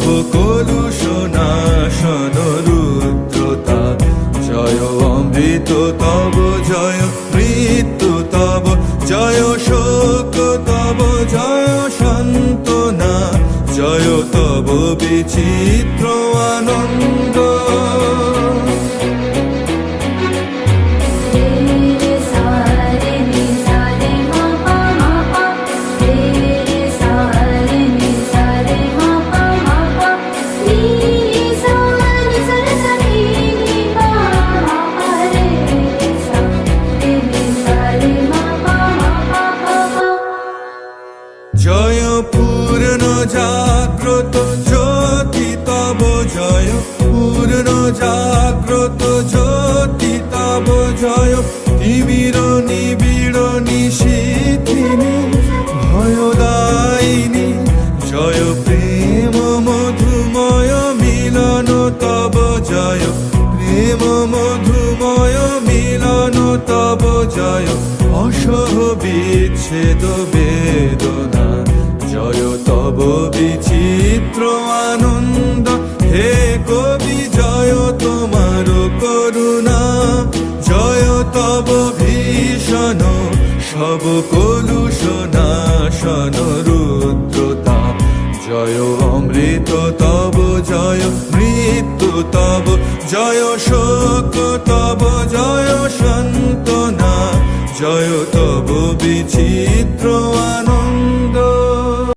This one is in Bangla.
সব কলুষনাশন রুদ্রতা। জয় অমৃত তব জয় মৃত্যু তব জয় শোক তব জয় সান্ত্বনা জয় তব বিচিত্র আনন্দ। জয় পূর্ণ জাগ্রত জ্যোতি তব জয় পূর্ণ জাগ্রত জ্যোতি তব জয় তিমির নিবিড় নিশীথিনী ভয়দায়িনী জয় প্রেম মধুময় মিলন তব জয় প্রেম মধুময় মিলন তব জয় অসহ বিচ্ছেদ বেদনা জয় তব বিচিত্র আনন্দ। হে কবি জয় তোমার করুণা জয় তব ভীষণ সব কলুষনাশন রুদ্রতা। জয় অমৃত তব জয় মৃত্যু তব জয় শোক তব জয় সান্ত্বনা জয় তব বিচিত্র আনন্দ।